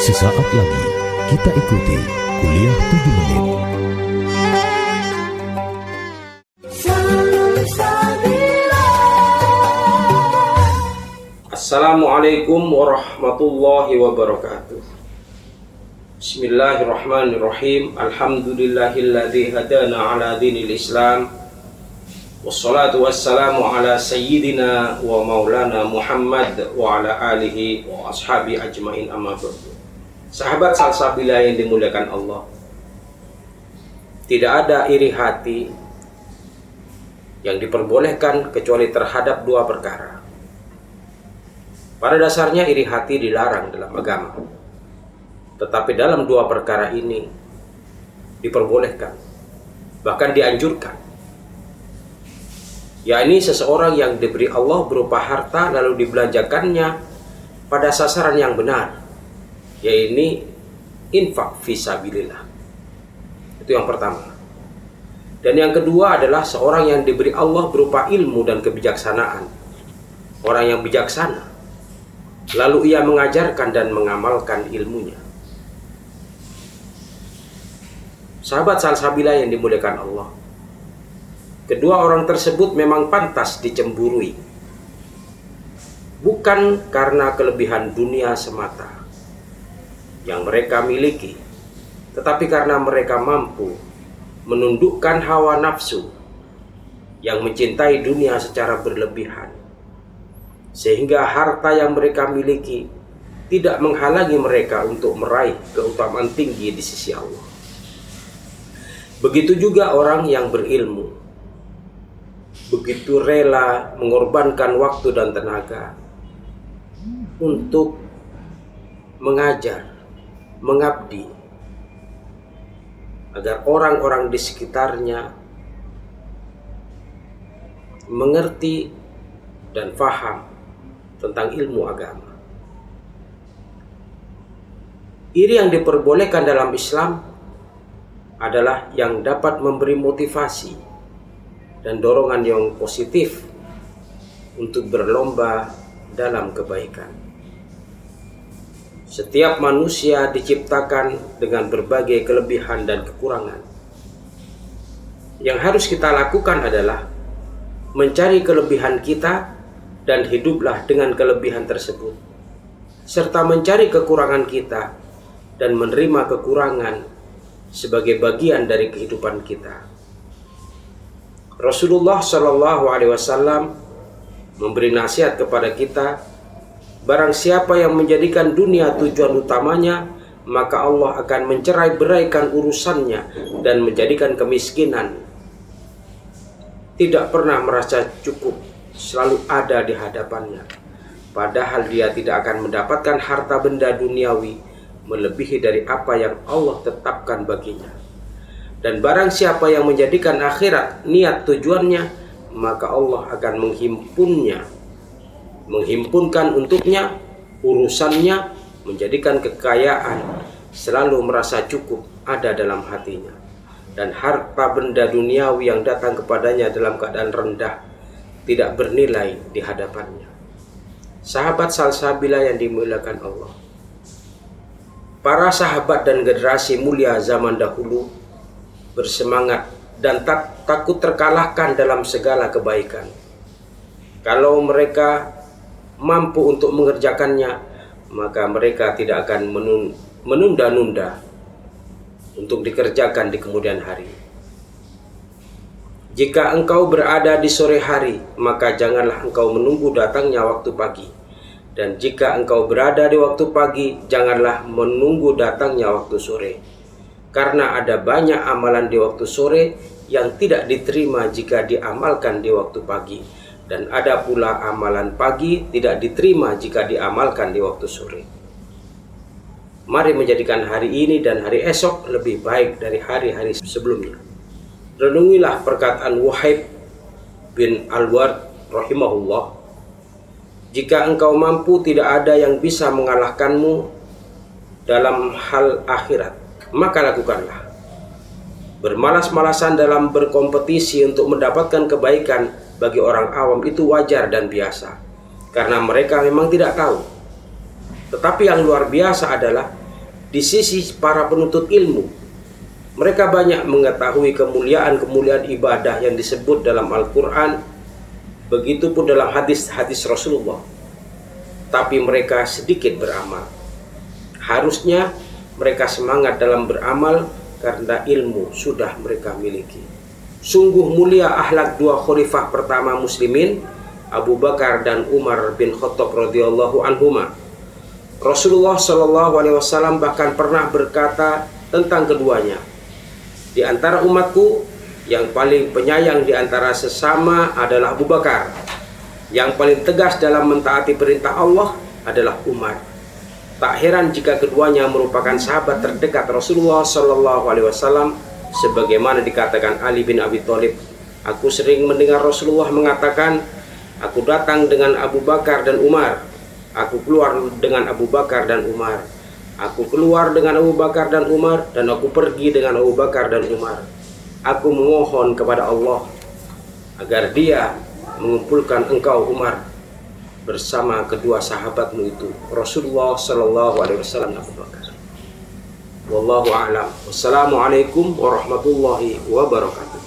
Sesaat lagi kita ikuti kuliah 7 menit. Assalamualaikum warahmatullahi wabarakatuh. Bismillahirrahmanirrahim. Alhamdulillahilladzi hadana ala dinil Islam. Wassalatu wassalamu ala sayyidina wa maulana Muhammad wa ala alihi wa ashabi ajmain, amma ba'du. Sahabat salsabila yang dimuliakan Allah, tidak ada iri hati yang diperbolehkan kecuali terhadap dua perkara. Pada dasarnya iri hati dilarang dalam agama, tetapi dalam dua perkara ini diperbolehkan, bahkan dianjurkan, yakni seseorang yang diberi Allah berupa harta lalu dibelanjakannya pada sasaran yang benar, yaitu infak fisabilillah. Itu yang pertama. Dan yang kedua adalah seorang yang diberi Allah berupa ilmu dan kebijaksanaan, orang yang bijaksana, lalu ia mengajarkan dan mengamalkan ilmunya. Sahabat salsabila yang dimuliakan Allah, kedua orang tersebut memang pantas dicemburui, bukan karena kelebihan dunia semata yang mereka miliki, tetapi karena mereka mampu menundukkan hawa nafsu yang mencintai dunia secara berlebihan, sehingga harta yang mereka miliki tidak menghalangi mereka untuk meraih keutamaan tinggi di sisi Allah. Begitu juga orang yang berilmu, begitu rela mengorbankan waktu dan tenaga untuk mengajar, mengabdi, agar orang-orang di sekitarnya mengerti dan faham tentang ilmu agama. Iri yang diperbolehkan dalam Islam adalah yang dapat memberi motivasi dan dorongan yang positif untuk berlomba dalam kebaikan. Setiap manusia diciptakan dengan berbagai kelebihan dan kekurangan. Yang harus kita lakukan adalah mencari kelebihan kita dan hiduplah dengan kelebihan tersebut, serta mencari kekurangan kita dan menerima kekurangan sebagai bagian dari kehidupan kita. Rasulullah Shallallahu Alaihi Wasallam memberi nasihat kepada kita, barang siapa yang menjadikan dunia tujuan utamanya, maka Allah akan mencerai-beraikan urusannya dan menjadikan kemiskinan. Tidak pernah merasa cukup, selalu ada di hadapannya, padahal dia tidak akan mendapatkan harta benda duniawi melebihi dari apa yang Allah tetapkan baginya. Dan barang siapa yang menjadikan akhirat niat tujuannya, maka Allah akan menghimpunkan untuknya urusannya, menjadikan kekayaan, selalu merasa cukup ada dalam hatinya. Dan harta benda duniawi yang datang kepadanya dalam keadaan rendah tidak bernilai di hadapannya. Sahabat salsabila yang dimuliakan Allah, para sahabat dan generasi mulia zaman dahulu bersemangat dan takut terkalahkan dalam segala kebaikan. Kalau mereka mampu untuk mengerjakannya, maka mereka tidak akan menunda-nunda untuk dikerjakan di kemudian hari. Jika engkau berada di sore hari, maka janganlah engkau menunggu datangnya waktu pagi. Dan jika engkau berada di waktu pagi, janganlah menunggu datangnya waktu sore. Karena ada banyak amalan di waktu sore yang tidak diterima jika diamalkan di waktu pagi. Dan ada pula amalan pagi tidak diterima jika diamalkan di waktu sore. Mari menjadikan hari ini dan hari esok lebih baik dari hari-hari sebelumnya. Renungilah perkataan Wahib bin Al-Ward rahimahullah, jika engkau mampu, tidak ada yang bisa mengalahkanmu dalam hal akhirat, maka lakukanlah. Bermalas-malasan dalam berkompetisi untuk mendapatkan kebaikan bagi orang awam itu wajar dan biasa, karena mereka memang tidak tahu. Tetapi yang luar biasa adalah di sisi para penuntut ilmu. Mereka banyak mengetahui kemuliaan-kemuliaan ibadah yang disebut dalam Al-Quran, begitupun dalam hadis-hadis Rasulullah. Tapi mereka sedikit beramal. Harusnya mereka semangat dalam beramal karena ilmu sudah mereka miliki. Sungguh mulia akhlak dua khalifah pertama muslimin, Abu Bakar dan Umar bin Khattab radhiyallahu anhuma. Rasulullah Shallallahu alaihi wasallam bahkan pernah berkata tentang keduanya, di antara umatku yang paling penyayang di antara sesama adalah Abu Bakar. Yang paling tegas dalam mentaati perintah Allah adalah Umar. Tak heran jika keduanya merupakan sahabat terdekat Rasulullah Shallallahu alaihi wasallam, sebagaimana dikatakan Ali bin Abi Thalib. Aku sering mendengar Rasulullah mengatakan, aku datang dengan Abu Bakar dan Umar, aku keluar dengan Abu Bakar dan Umar, aku keluar dengan Abu Bakar dan Umar, dan aku pergi dengan Abu Bakar dan Umar. Aku memohon kepada Allah agar Dia mengumpulkan engkau Umar bersama kedua sahabatmu itu, Rasulullah Shallallahu alaihi wasallam dan Abu Bakar. Wallahu a'lam. Wassalamualaikum warahmatullahi wabarakatuh.